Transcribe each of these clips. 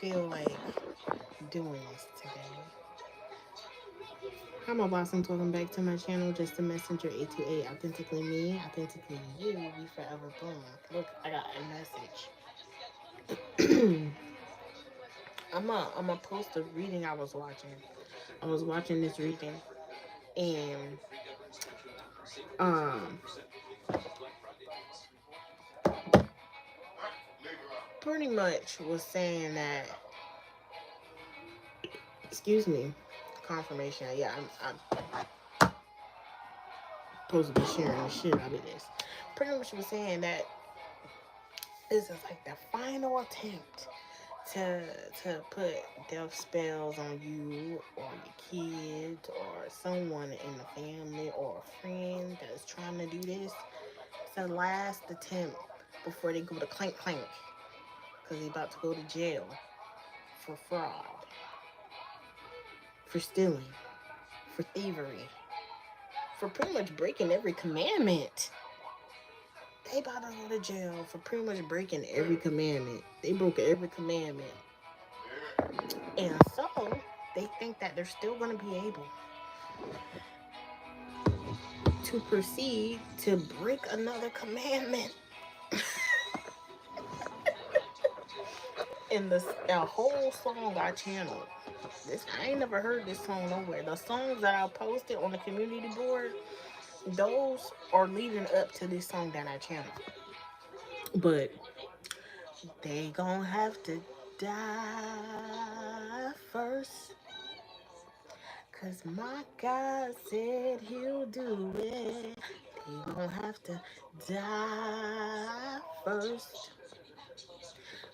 feel like doing this today. I'm Ivyblossum. Welcome back to my channel. Just a messenger, A2A, authentically me, authentically you. We forever bloom. Look, I got a message. I'm a post a reading I was watching. I was watching this reading, and um, pretty much was saying that. Excuse me, confirmation. Yeah, I'm supposed to be sharing the shit out of this. Pretty much was saying that this is like the final attempt to to put death spells on you or your kids or someone in the family or a friend that's trying to do this. It's the last attempt before they go to clank clank because they about to go to jail for fraud, for stealing, for thievery, for pretty much breaking every commandment. They about to go to jail for pretty much breaking every commandment. They broke every commandment. And so they think that they're still going to be able to proceed to break another commandment. In this a whole song I channeled. This I ain't never heard this song nowhere. The songs that I posted on the community board, those are leading up to this song that I channeled. But they gonna have to die first. Cause my God said he'll do it. They gonna have to die first.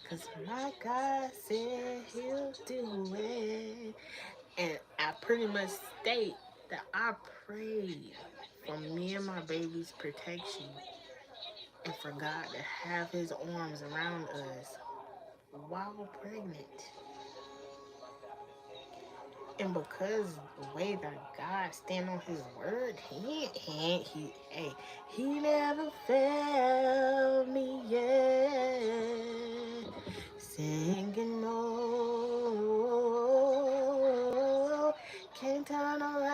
Cause my God said he'll do it. And I pretty much state that I prayed for me and my baby's protection and for God to have his arms around us while pregnant. And because the way that God stand on his word, he never failed me yet. Singing no, can't turn around.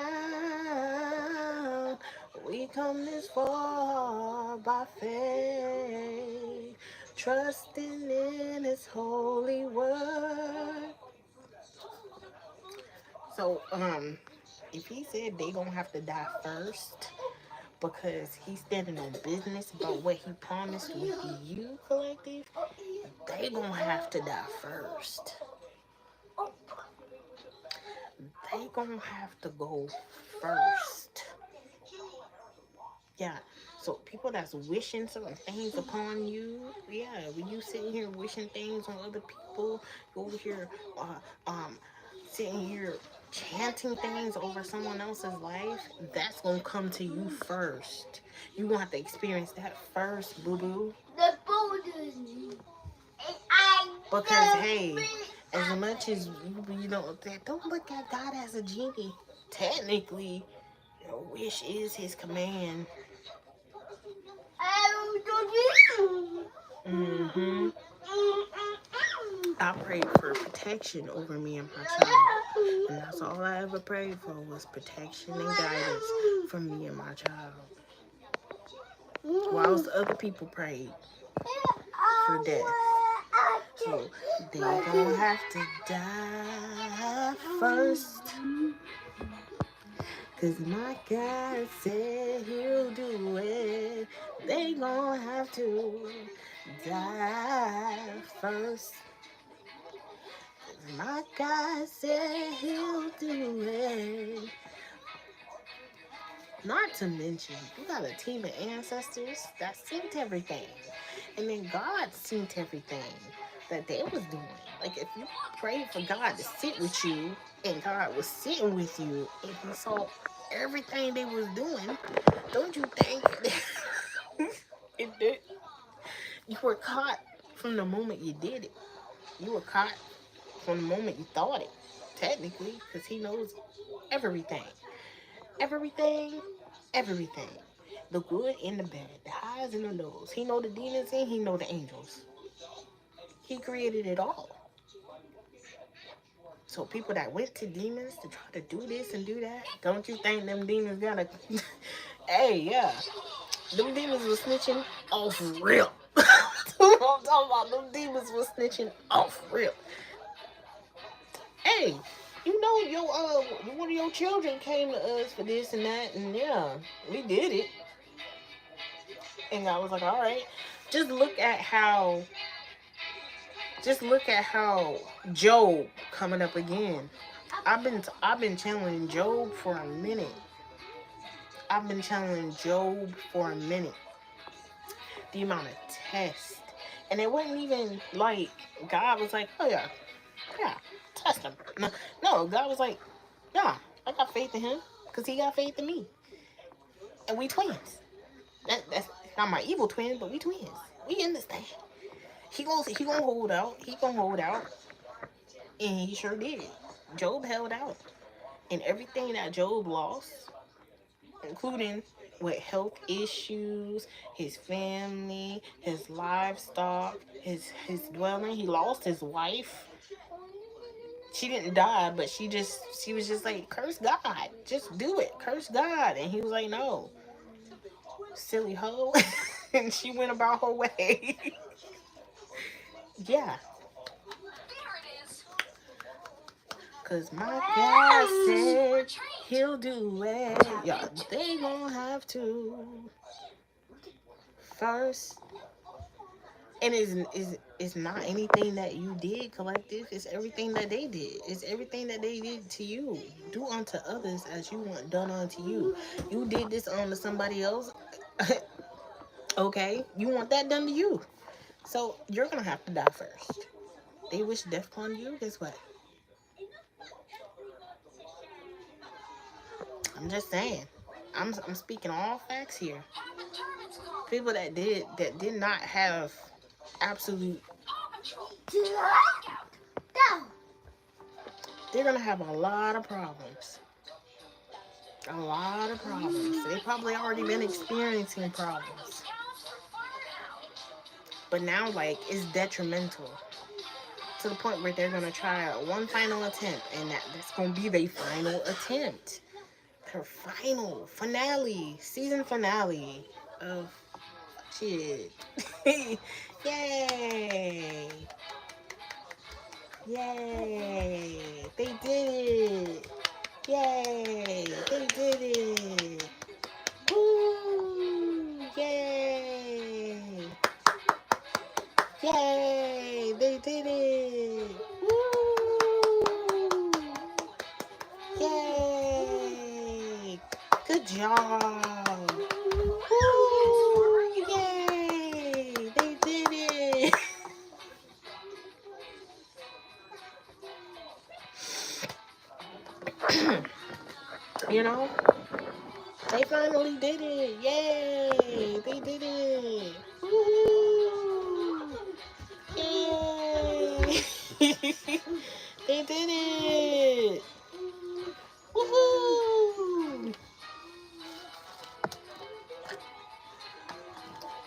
We come this far by faith, trusting in his holy word. So, if he said they gonna have to die first because he's standing on business about what he promised with you, collective, they gonna have to die first. They gonna have to go first. Yeah. So people that's wishing certain things upon you, yeah, when you sitting here wishing things on other people, you over here, sitting here chanting things over someone else's life, that's gonna come to you first. You gonna have to experience that first, boo boo. Because hey, as much as you know, don't look at God as a genie. Technically, your wish is his command. Mm-hmm. I prayed for protection over me and my child. And that's all I ever prayed for was protection and guidance for me and my child. Whilst other people prayed for death. So they gonna have to die first. Cause my God said he'll do it. They gonna have to die first. Cause my God said he'll do it. Not to mention, you got a team of ancestors that synced everything. And then God synced everything that they was doing. Like if you prayed for God to sit with you and God was sitting with you and he saw everything they was doing, don't you think it did? You were caught from the moment you did it. You were caught from the moment you thought it, technically, because he knows everything. Everything, everything. The good and the bad, the highs and the lows. He know the demons and he know the angels. He created it all. So people that went to demons to try to do this and do that, don't you think them demons gotta? Hey, yeah, them demons was snitching off real. That's what I'm talking about. Them demons was snitching off real. Hey, you know one of your children came to us for this and that, and yeah, we did it. And I was like, all right, just look at how, just look at how Job coming up again. I've been channeling Job for a minute. I've been channeling Job for a minute. The amount of tests, and it wasn't even like God was like, oh yeah, yeah, test him. No, no, God was like, nah, I got faith in him because he got faith in me, and we twins. That's not my evil twin, but we twins. We in this thing. He gonna hold out. He gonna hold out, and he sure did. Job held out, and everything that Job lost, including with health issues, his family, his livestock, his dwelling. He lost his wife. She didn't die, but she was just like, curse God, just do it, curse God, and he was like, no, silly hoe, and she went about her way. Yeah, cause my God said he'll do it. Yeah, they gonna have to first. And it's not anything that you did, collective. It's everything that they did. It's everything that they did to you. Do unto others as you want done unto you. You did this unto somebody else. Okay, you want that done to you. So you're gonna have to die first. They wish death upon you. Guess what? I'm just saying. I'm speaking all facts here. People that did not have absolute, they're gonna have a lot of problems. A lot of problems. They probably already been experiencing problems. But now, like, it's detrimental to the point where they're gonna try one final attempt, and that's gonna be their final attempt. Their final finale, season finale of shit. Yay! Yay! They did it! Yay! They did it! Woo! Yay! Yay! They did it! Woo! Yay! Good job! Woo! Yay! They did it! You know? They finally did it! Yay! They did it! Woo! Yay! They did it! Woohoo!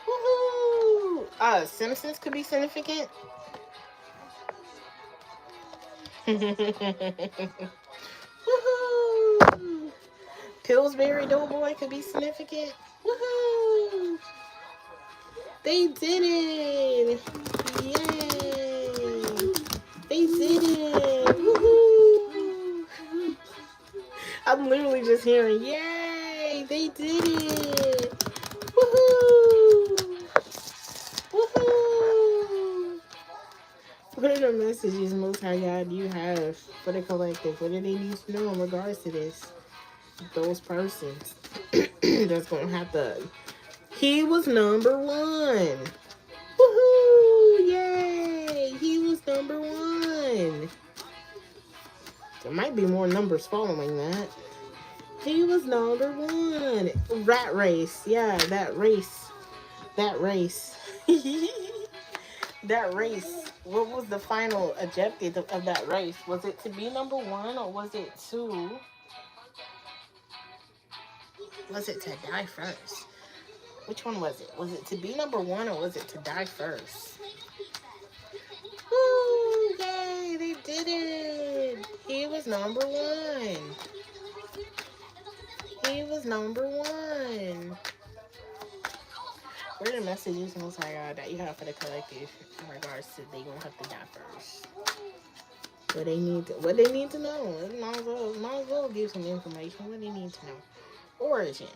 Woohoo! Simpsons could be significant. Woohoo! Pillsbury Doughboy could be significant. Woohoo! They did it! Yay! They did it! Woohoo! I'm literally just hearing, yay! They did it! Woohoo! Woohoo! What are the messages, Most High God, you have for the collective? What do they need to know in regards to this? Those persons that's gonna have to. He was number one. Woohoo! Yay! He was number one. There might be more numbers following that. He was number one. Rat race. Yeah, that race. That race. That race. What was the final objective of that race? Was it to be number one, or was it to die first? Which one was it? Was it to be number one, or was it to die first? Woo! Yay! They did it! was number one. He was number one. What are the messages, Most High God, that you have for the collective in regards to they gonna have to die first? What they need to know. Might as well give some information. What they need to know. Origin.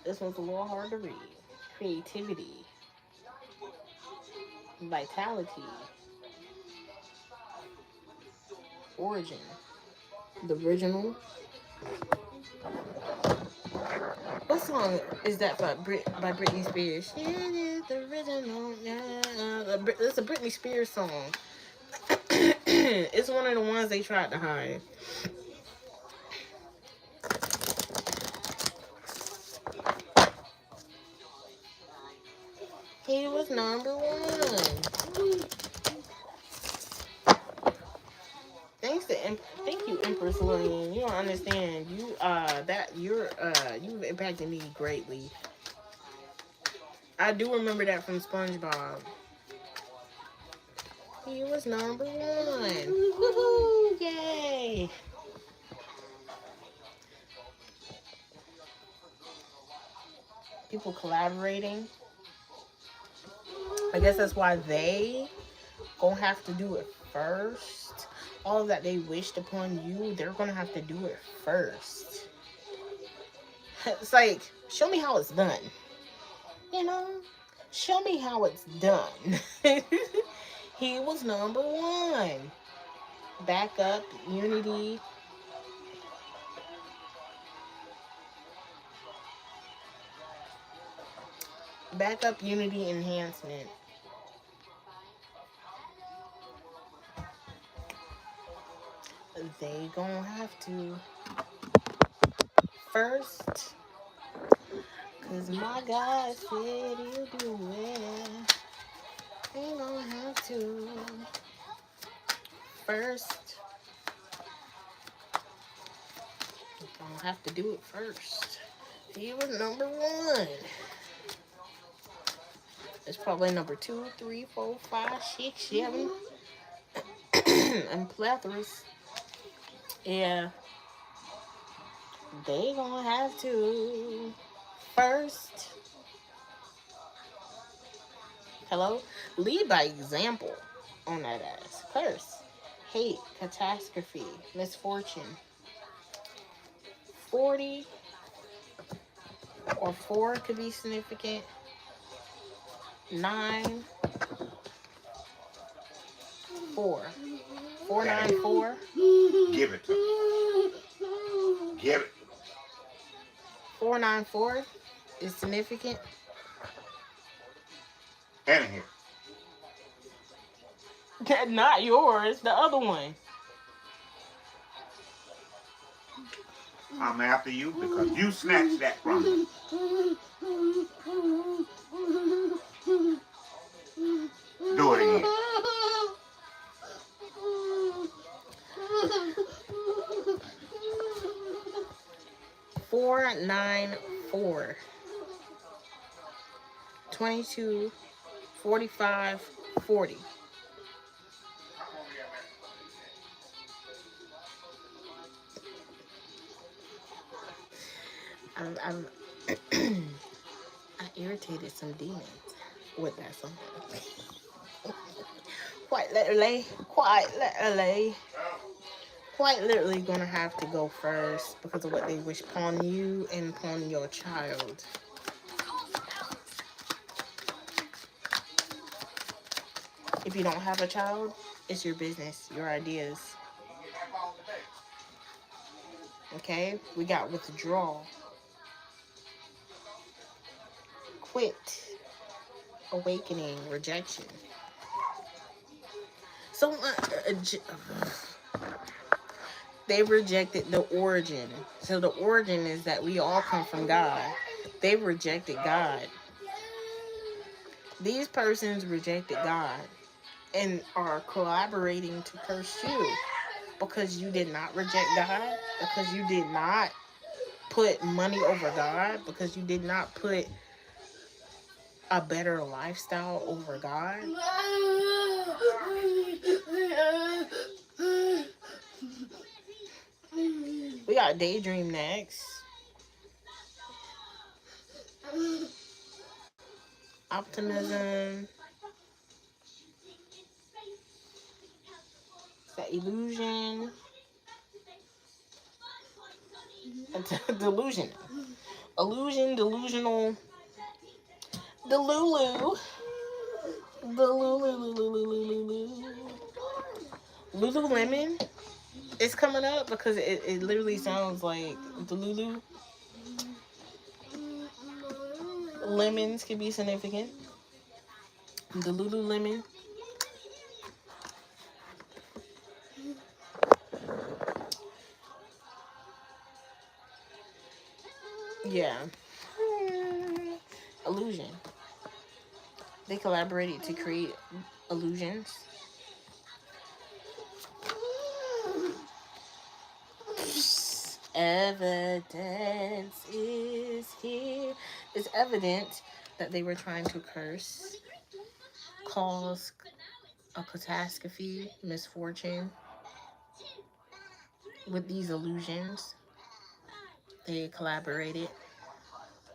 This one's a little hard to read. Creativity. Vitality. Origin. The original. What song is that by Britney Spears? It is the original. Yeah, it's a Britney Spears song. It's one of the ones they tried to hide. He was number one. Thank you, Empress Lillian. You don't understand. You've impacted me greatly. I do remember that from SpongeBob. He was number one. Woohoo! Yay! People collaborating. I guess that's why they gonna have to do it first. All that they wished upon you, they're gonna have to do it first. It's like, show me how it's done. You know? Show me how it's done. He was number one. Backup, unity. Backup, unity, enhancement. They gonna have to first, cause my God said he'll do it. They gonna have to first. They gonna have to do it first. He was number one. It's probably number 2, 3, 4, 5, 6, 7, and plethoras. Yeah, they gonna have to first. Hello? Lead by example on that ass. Curse, hate, catastrophe, misfortune. 40 or 4 could be significant. 9, 4. 4, 9, 4. Give it to me. Give it. 4, 9, 4 is significant. Hand in here. Not yours, the other one. I'm after you because you snatched that from me. Do it again. 4, 9, 4. 22, 45, 40. I irritated some demons with that song. Quite literally gonna have to go first because of what they wish upon you and upon your child. If you don't have a child, it's your business, your ideas. Okay? We got withdrawal. Quit. Awakening. Rejection. So, they rejected the origin. So the origin is that we all come from God. They rejected God. These persons rejected God and are collaborating to curse you because you did not reject God, because you did not put money over God, because you did not put a better lifestyle over God. got daydream next. Optimism. Is that illusion? Delusion. Illusion, delusional. Delulu. Lululemon is coming up because it literally sounds like the Lulu. Lemons can be significant. The Lululemon. Yeah. Illusion. They collaborated to create illusions. Evidence is here. It's evident that they were trying to curse, cause a catastrophe, misfortune with these illusions. They collaborated.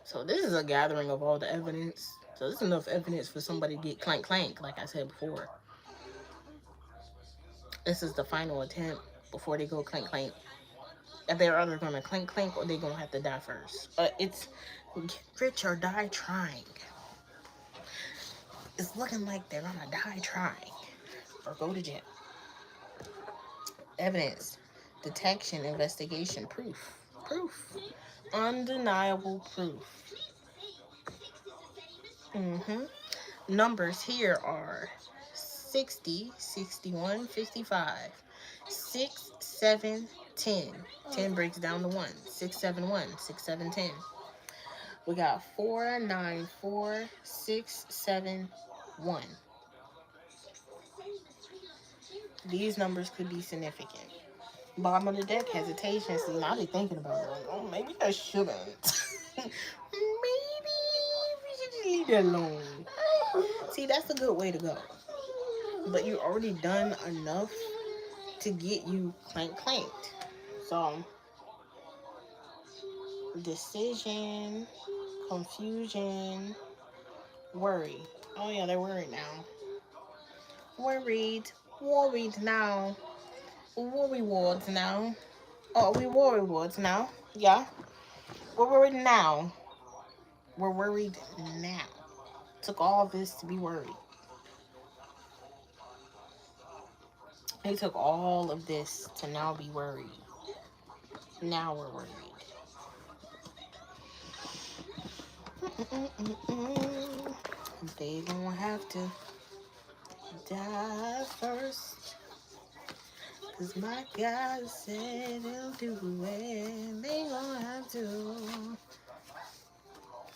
So this is a gathering of all the evidence. So this is enough evidence for somebody to get clank clank, like I said before. This is the final attempt before they go clank clank. If they're either gonna clank clank or they're gonna have to die first. It's get rich or die trying. It's looking like they're gonna die trying or go to jail. Evidence, detection, investigation, proof. Undeniable proof. Numbers here are 60, 61, 55, 6, 7, 10. 10 breaks down to 1. 6, 7, 1. 6, 7, 10. We got 4, 9, 4, 6, 7, 1. These numbers could be significant. Bottom of the deck, hesitation. See, now they're thinking about it. Like, oh, maybe I shouldn't. Maybe we should just leave that alone. See, that's a good way to go. But you already done enough to get you clanked. So, decision, confusion, worry. Oh yeah, they're worried now. Worried now. Worry wards now. Oh, we worry wards now. Yeah, we're worried now. We're worried now. Took all this to be worried. They took all of this to now be worried. Now we're worried. They gonna have to die first. Cause my God said he'll do it. They gonna have to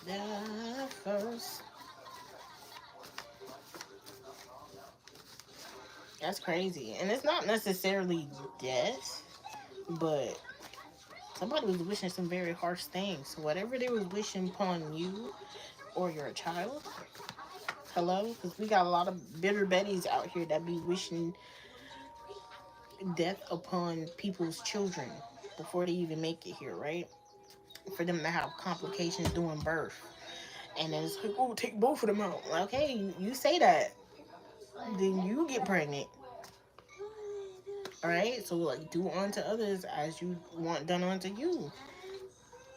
die first. That's crazy. And it's not necessarily death, but somebody was wishing some very harsh things. So whatever they was wishing upon you or your child, hello? Because we got a lot of bitter betties out here that be wishing death upon people's children before they even make it here, right? For them to have complications during birth. And then it's like, oh, take both of them out. Okay, you say that. Then you get pregnant. Alright? So, like, do unto others as you want done unto you.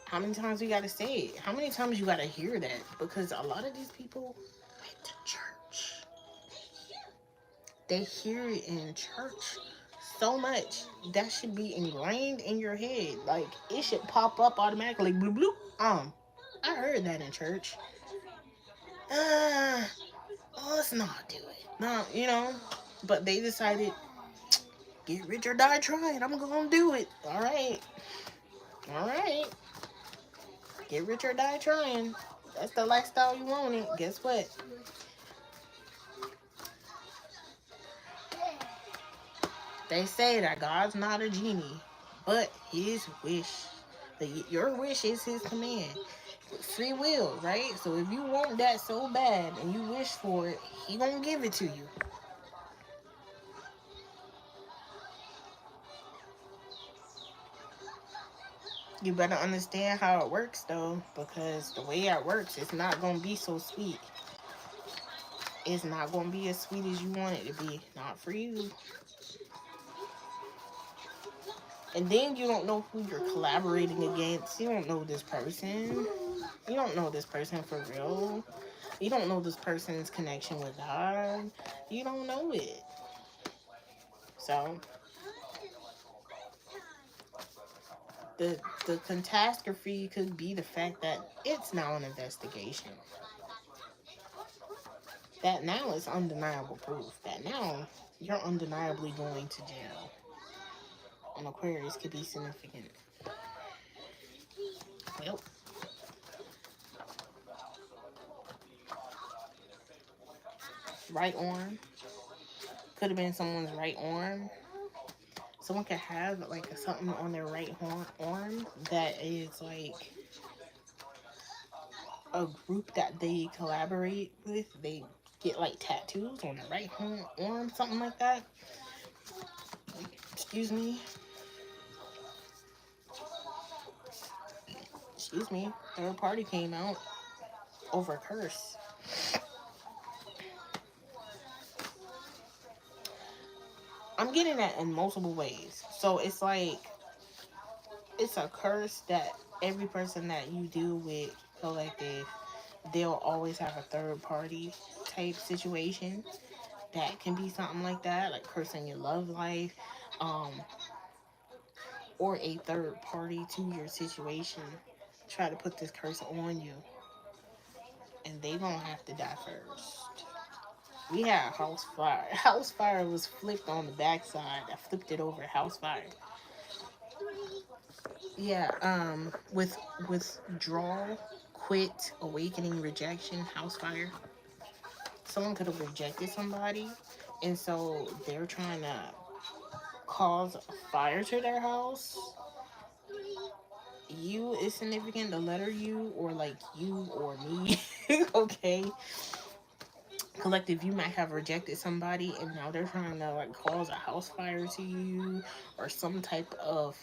How many times you gotta say it? How many times you gotta hear that? Because a lot of these people went to church. They hear it in church so much. That should be ingrained in your head. Like, it should pop up automatically. Bloop, bloop. I heard that in church. Let's not do it. No, but they decided, get rich or die trying. I'm gonna do it. All right. Get rich or die trying. That's the lifestyle you wanted. Guess what? They say that God's not a genie, but his wish. Your wish is his command. Free will, right? So if you want that so bad and you wish for it, he gonna give it to you. You better understand how it works though, because the way it works, it's not gonna be so sweet. It's not gonna be as sweet as you want it to be. Not for you. And then you don't know who you're collaborating against. You don't know this person. You don't know this person for real. You don't know this person's connection with God. You don't know it. So the the catastrophe could be the fact that it's now an investigation. That now is undeniable proof. That now you're undeniably going to jail. And Aquarius could be significant. Well, right arm. Could have been someone's right arm. Someone could have like something on their right arm that is like a group that they collaborate with. They get like tattoos on their right arm, something like that. Excuse me. Excuse me. Third party came out over a curse. I'm getting that in multiple ways. So it's like it's a curse that every person that you deal with collective, they'll always have a third party type situation that can be something like that, like cursing your love life, um, or a third party to your situation try to put this curse on you, and they gonna have to die first. We had house fire. House fire was flipped on the backside. I flipped it over. House fire. Yeah. With withdrawal, quit, awakening, rejection, house fire. Someone could have rejected somebody, and so they're trying to cause a fire to their house. You is significant, the letter U, or like you or me. Okay. Collective, you might have rejected somebody and now they're trying to like cause a house fire to you or some type of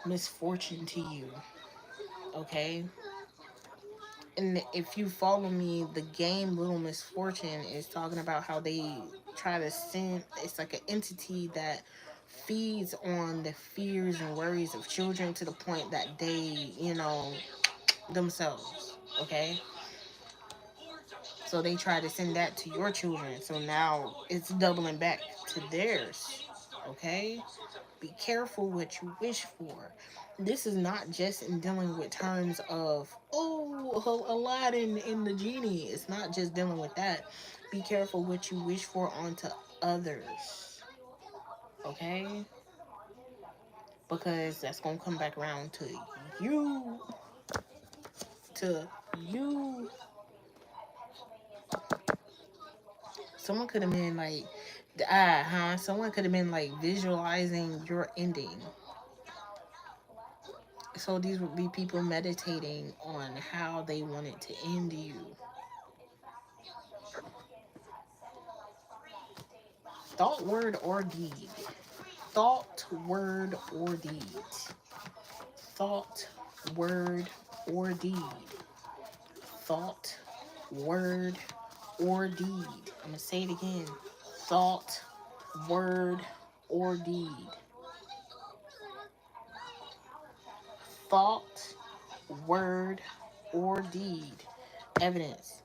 misfortune to you. Okay. And if you follow me, the game Little Misfortune is talking about how they try to send, it's like an entity that feeds on the fears and worries of children to the point that they, themselves. Okay. So they try to send that to your children. So now it's doubling back to theirs. Okay? Be careful what you wish for. This is not just in dealing with terms of, oh, Aladdin and the genie. It's not just dealing with that. Be careful what you wish for onto others. Okay? Because that's going to come back around to you. To you. Someone could have been like, someone could have been like visualizing your ending. So these would be people meditating on how they wanted to end you. Thought, word, or deed. Thought, word, or deed. Thought, word, or deed. Thought, word, or deed. I'm going to say it again. Thought, word, or deed. Thought, word, or deed. Evidence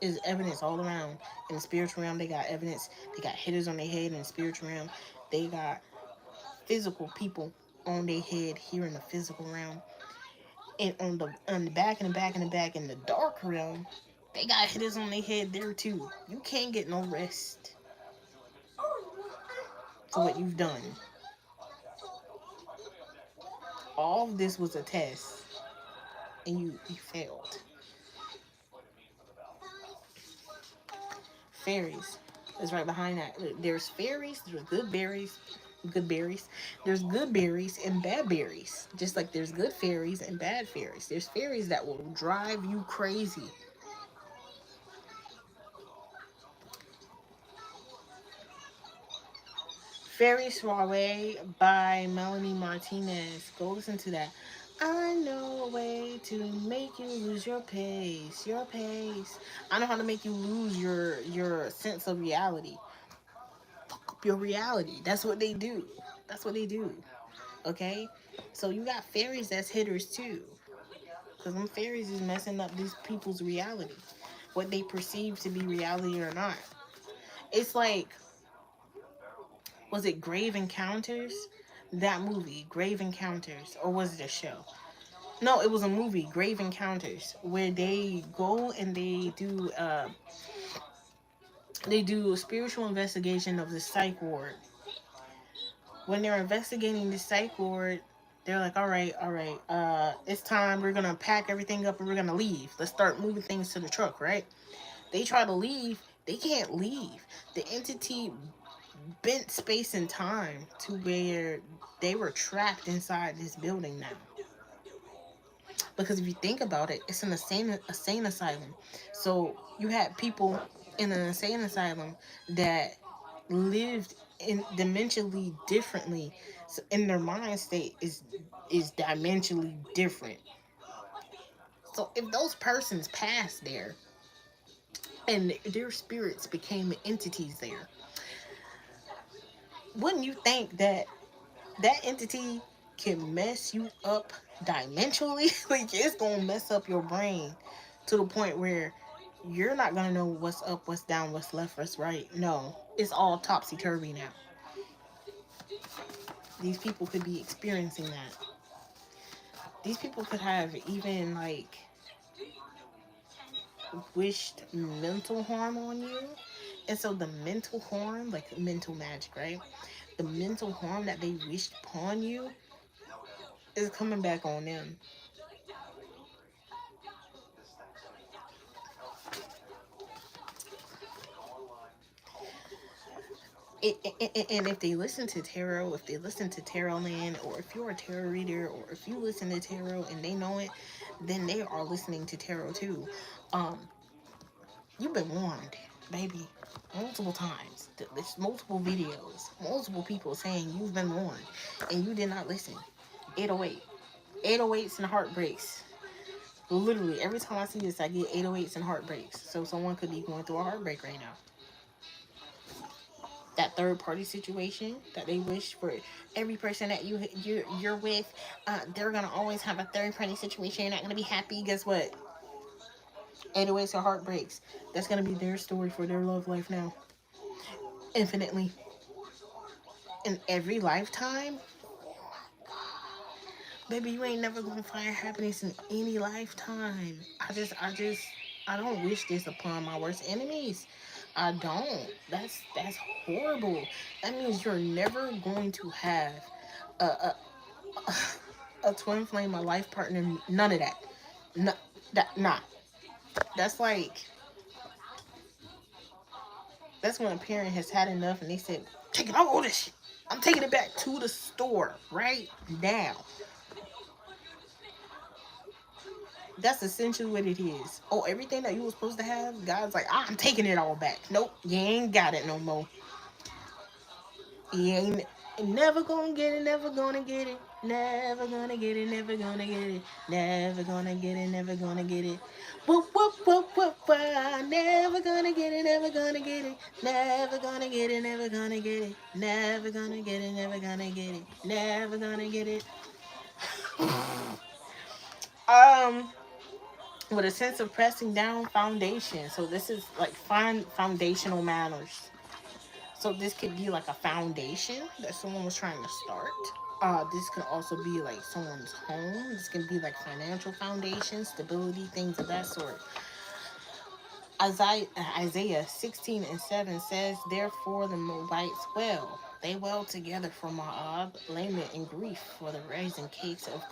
is evidence all around. In the spiritual realm, they got evidence. They got hitters on their head in the spiritual realm. They got physical people on their head here in the physical realm. And on the back and the back and the back in the dark realm, they got hitters on their head there too. You can't get no rest for what you've done. All of this was a test, and you failed. Fairies is right behind that. There's fairies. There's good berries. Good berries. There's good berries and bad berries. Just like there's good fairies and bad fairies. There's fairies that will drive you crazy. Very Soiree by Melanie Martinez. Go listen to that. I know a way to make you lose your pace. Your pace. I know how to make you lose your sense of reality. Fuck up your reality. That's what they do. That's what they do. Okay? So you got fairies that's hitters too. Because them fairies is messing up these people's reality. What they perceive to be reality or not. It's like, was it Grave Encounters? That movie, Grave Encounters, or was it a show? No, it was a movie, Grave Encounters, where they go and they do a spiritual investigation of the psych ward. When they're investigating the psych ward, they're like, all right, it's time. We're gonna pack everything up and we're gonna leave. Let's start moving things to the truck, right? They try to leave, they can't leave. The entity bent space and time to where they were trapped inside this building now. Because if you think about it, it's an insane asylum. So you had people in an insane asylum that lived in dimensionally differently. So in their mind state is dimensionally different. So if those persons passed there and their spirits became entities there, wouldn't you think that that entity can mess you up dimensionally? Like, it's gonna mess up your brain to the point where you're not gonna know what's up, what's down, what's left, what's right. No, it's all topsy turvy now. These people could be experiencing that. These people could have even like wished mental harm on you. And so the mental harm, like mental magic, right? The mental harm that they wished upon you is coming back on them. And if they listen to tarot, if they listen to tarot land, or if you're a tarot reader, or if you listen to tarot and they know it, then they are listening to tarot too. Um, you've been warned, baby, multiple times. There's multiple videos, multiple people saying you've been warned, and you did not listen. 808, 808s and heartbreaks. Literally, every time I see this, I get 808s and heartbreaks. So someone could be going through a heartbreak right now. That third party situation that they wish for every person that you're with, they're gonna always have a third party situation. You're not gonna be happy. Guess what? 808s or heartbreaks. That's gonna be their story for their love life now. Infinitely. In every lifetime, baby, you ain't never gonna find happiness in any lifetime. I don't wish this upon my worst enemies. I don't. That's horrible. That means you're never going to have a a, a twin flame, a life partner. None of that. No, that nah. That's like that's when a parent has had enough and they said, "Take it all this shit. I'm taking it back to the store right now." That's essentially what it is. Oh, everything that you were supposed to have, God's like, I'm taking it all back. Nope, you ain't got it no more. You ain't never gonna get it, never gonna get it. Never gonna get it, never gonna get it. Never gonna get it, never gonna get it. Whoop, whoop, whoop, whoop, whoop. Never gonna get it, never gonna get it. Never gonna get it, never gonna get it. Never gonna get it, never gonna get it. Never gonna get it. Um, with a sense of pressing down foundation. So this is like foundational manners. So this could be like a foundation that someone was trying to start. This could also be like someone's home. This can be like financial foundation, stability, things of that sort. Isaiah 16 and 7 says, therefore the Moabites wail. They wail together for Moab, lament and grief for the rising cakes of...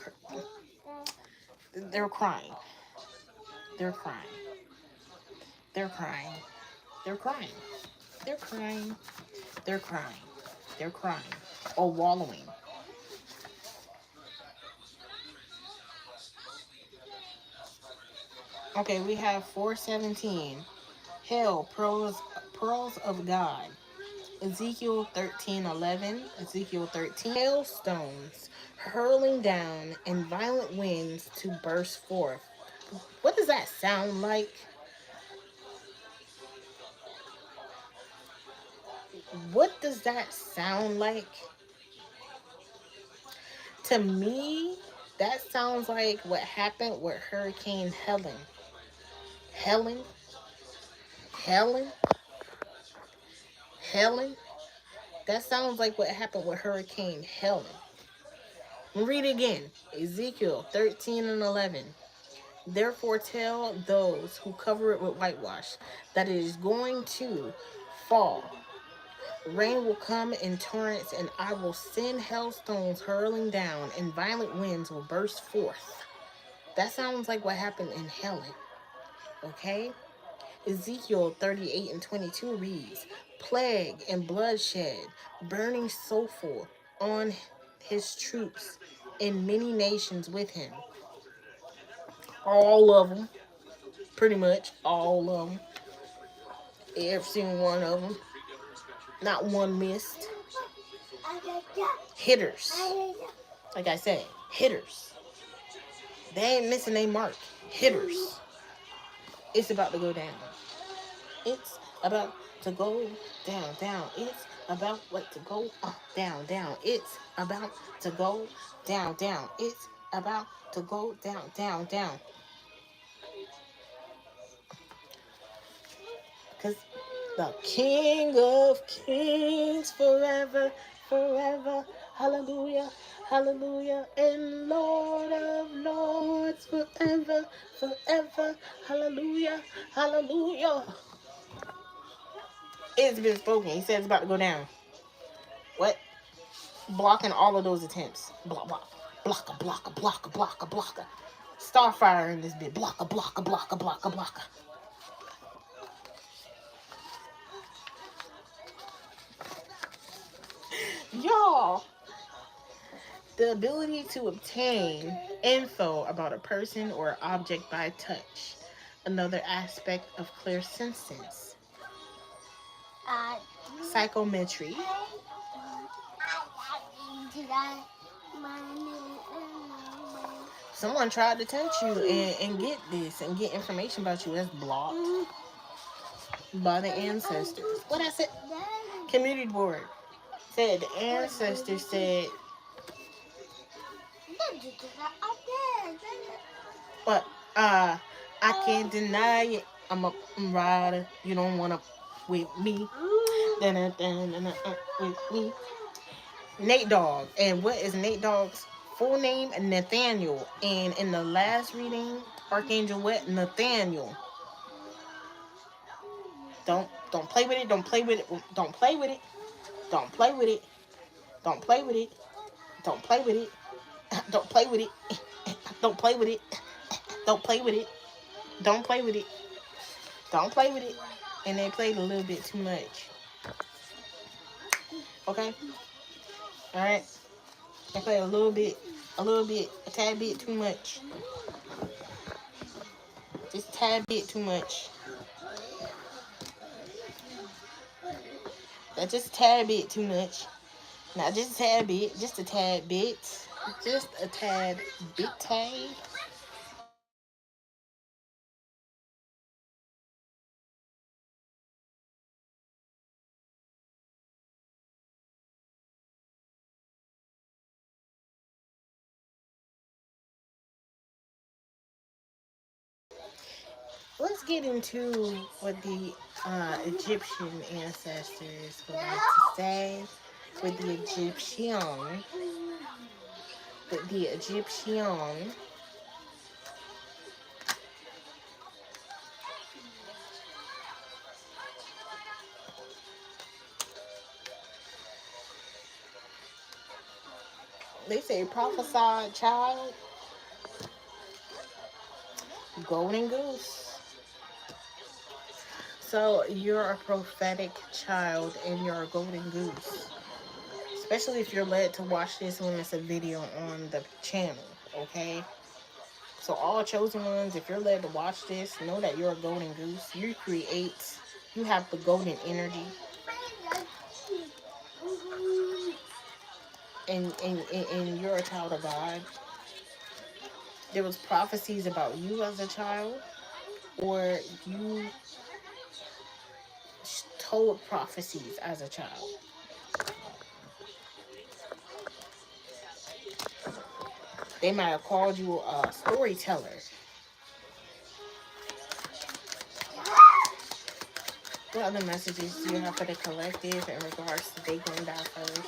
They're crying. They're crying. They're crying. They're crying. They're crying. They're crying. They're crying. Or wallowing. Okay, we have 417. Hell, pearls of God. Ezekiel 13:11. Ezekiel 13. Hailstones hurling down and violent winds to burst forth. What does that sound like? What does that sound like? To me, that sounds like what happened with Hurricane Helen. Helen? Helen? Helen? That sounds like what happened with Hurricane Helen. Read it again. Ezekiel 13:11. Therefore tell those who cover it with whitewash that it is going to fall. Rain will come in torrents, and I will send hailstones hurling down, and violent winds will burst forth. That sounds like what happened in Helen. Okay? Ezekiel 38:22 reads, plague and bloodshed, burning sulfur on his troops, and many nations with him. All of them. Pretty much all of them. Every single one of them. Not one missed. Hitters. Like I said, hitters. They ain't missing their mark. Hitters. It's about to go down. It's about to go down, down. It's about what to go down, down. It's about to go down, down. It's about to go down, down, down. Because the King of Kings forever, forever, hallelujah, hallelujah, and Lord of Lords forever, forever, hallelujah, hallelujah. It's been spoken. He said it's about to go down. What? Blocking all of those attempts. Block, block, blocka, blocka, blocka, blocka, blocka. Starfire in this bit. Blocka, blocka, blocka, blocka, blocka. Y'all, the ability to obtain info about a person or object by touch. Another aspect of clairsentience. Psychometry. Someone tried to touch you and get this and get information about you. That's blocked by the ancestors. What I said? Community board said the ancestors said. But I can't deny it. I'm a rider. You don't wanna with me. With me. Nate Dogg. And what is Nate Dogg's full name? Nathaniel. And in the last reading, Archangel what? Nathaniel. Don't play with it. Don't play with it. Don't play with it. Don't play with it. Don't play with it. Don't play with it. Don't play with it. Don't play with it. Don't play with it. Don't play with it. Don't play with it. And they played a little bit too much. Okay? Alright? They played a tad bit too much. Just a tad bit too much. That's just a tad bit too much. Not just a tad bit, just a tad bit. Just a tad bit. Let's get into what the Egyptian ancestors would like to say. With the Egyptian. They say prophesied child, golden goose. So you're a prophetic child and you're a golden goose. Especially if you're led to watch this when it's a video on the channel, okay? So all chosen ones, if you're led to watch this, know that you're a golden goose. You have the golden energy. and you're a child of God, there was prophecies about you as a child, or you told prophecies as a child. They might have called you a storyteller. What other messages do you have for the collective in regards to they going down first?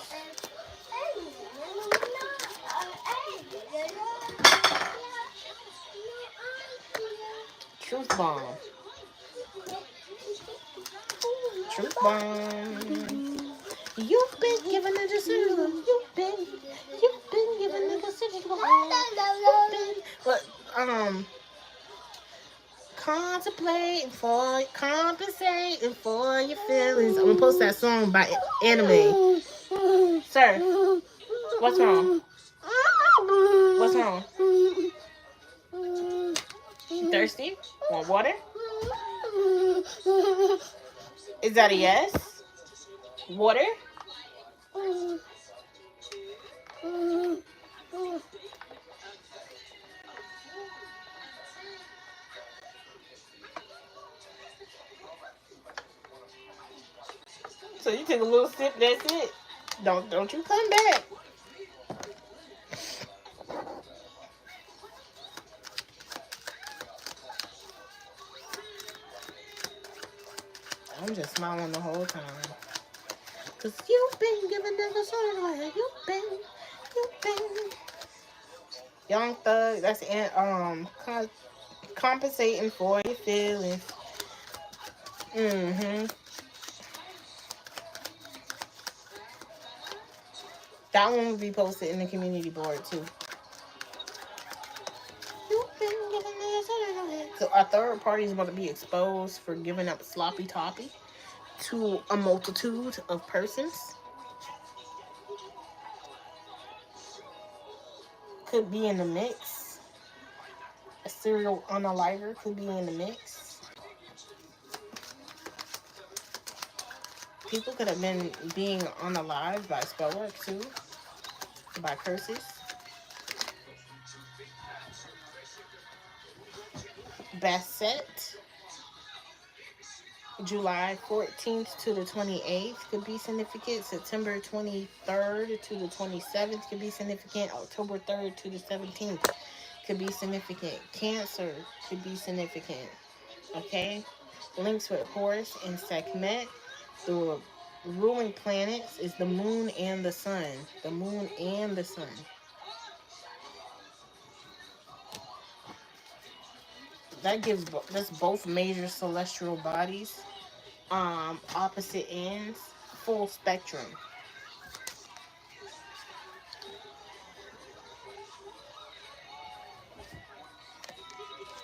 Truth bomb. Truth bomb. You've been giving a decision. You've been giving a decision. But compensating for your feelings. I'm gonna post that song by Anime. Sir, what's wrong? What's wrong? You thirsty? Want water? Is that a yes? Water? So you take a little sip, that's it. Don't you come back. I'm just smiling the whole time. Cause you've been giving niggas away. You've been. Young Thug, that's compensating for your feelings. That one will be posted in the community board too. So a third party is going to be exposed for giving up sloppy toppy to a multitude of persons. Could be in the mix. A serial unaliver could be in the mix. People could have been being unalived by spell work too, by curses. Bassett, July 14th to the 28th could be significant. September 23rd to the 27th could be significant. October 3rd to the 17th could be significant. Cancer could be significant. Okay? Links with Horus and Sekhmet. The ruling planets is the moon and the sun. The moon and the sun. That's both major celestial bodies. Opposite ends, full spectrum.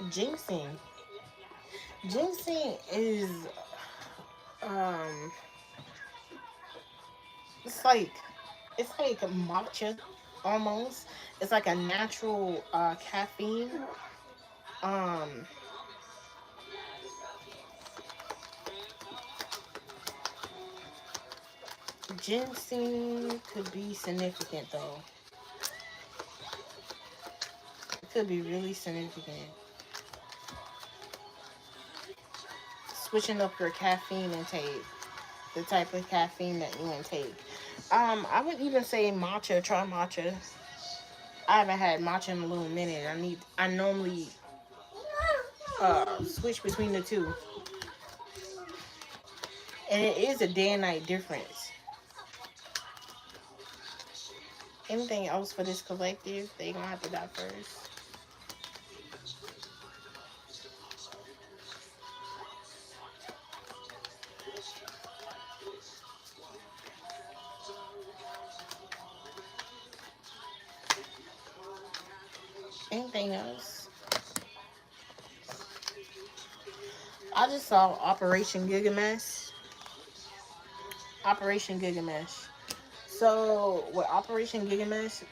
Jinxing. Jinxing is it's like matcha almost. It's like a natural caffeine. Ginseng could be significant though. It could be really significant. Switching up your caffeine intake, the type of caffeine that you intake. I would even say matcha. Try matcha. I haven't had matcha in a little minute. I normally switch between the two, and it is a day and night difference. Anything else for this collective? They gonna have to die first. Anything else? I just saw Operation Gigamesh. Operation Gigamesh. So with Operation Gigamesh,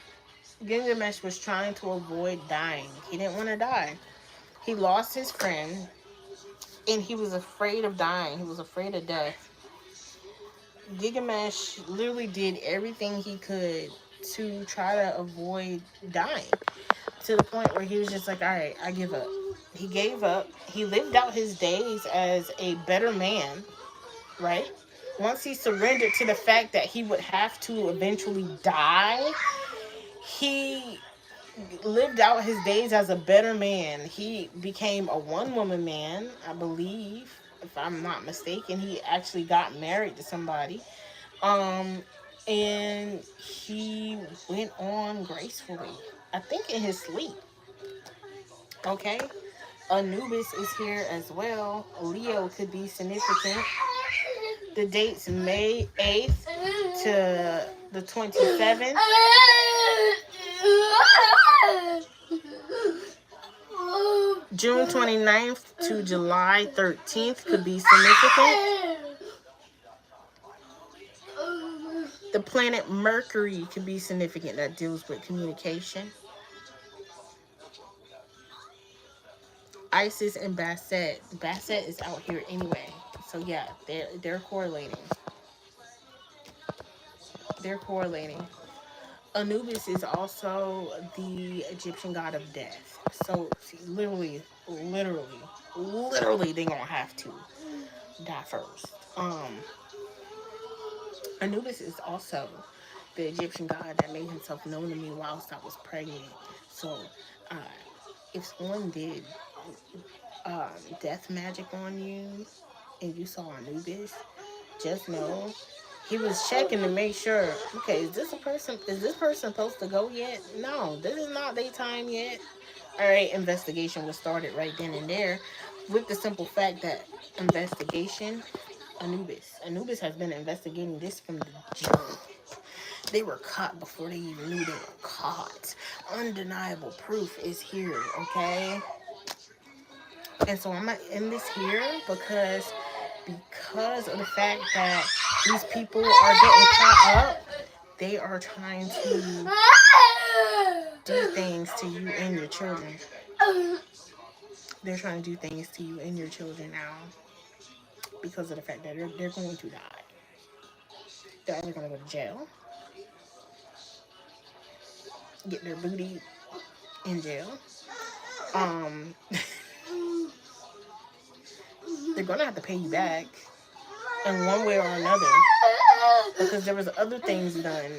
Gigamesh was trying to avoid dying. He didn't want to die. He lost his friend, and he was afraid of dying. He was afraid of death. Gilgamesh literally did everything he could to try to avoid dying, to the point where he was just like, all right, I give up. He gave up. He lived out his days as a better man, right? Once he surrendered to the fact that he would have to eventually die, he lived out his days as a better man. He became a one woman man, I believe, if I'm not mistaken. He actually got married to somebody. Um, and he went on gracefully. I think in his sleep. Okay. Anubis is here as well. Leo could be significant. The dates May 8th to the 27th. June 29th to July 13th could be significant. The planet Mercury could be significant. That deals with communication. Isis and Basset. Basset is out here anyway. So yeah, they're correlating. They're correlating. Anubis is also the Egyptian god of death. So see, literally, they gonna have to die first. Anubis is also the Egyptian god that made himself known to me whilst I was pregnant. So, uh, if someone did death magic on you and you saw Anubis, just know he was checking to make sure. Okay, is this a person? Is this person supposed to go yet? No, this is not their time yet. All right, investigation was started right then and there, with the simple fact that investigation. Anubis has been investigating this from the jump. They were caught before they even knew they were caught. Undeniable proof is here, okay? And so I'm gonna end this here because of the fact that these people are getting caught up. They are trying to do things to you and your children. They're trying to do things to you and your children now because of the fact that they're going to die. They're either going to go to jail, get their booty in jail. Um, they're going to have to pay you back in one way or another, because there was other things done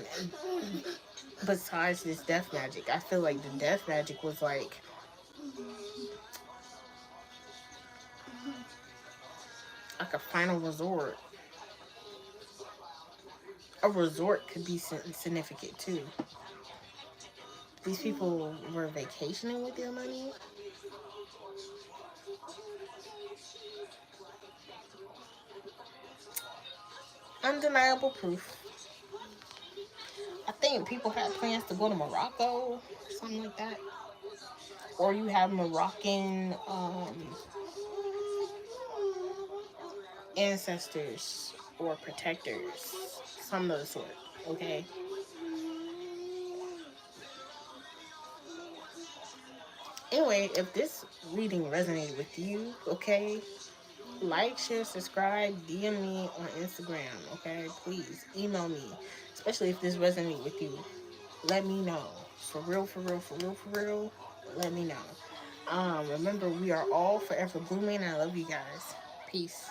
besides this death magic. I feel like the death magic was like a final resort. A resort could be significant too. These people were vacationing with their money. Undeniable proof. I think people had plans to go to Morocco, something like that. Or you have Moroccan ancestors or protectors, some of the sort. Okay. Anyway, if this reading resonated with you, okay, like, share, subscribe, DM me on Instagram, okay? Please email me, especially if this resonated with you. Let me know. For real, for real, for real, for real. Let me know. Remember, we are all forever blooming. I love you guys. Peace.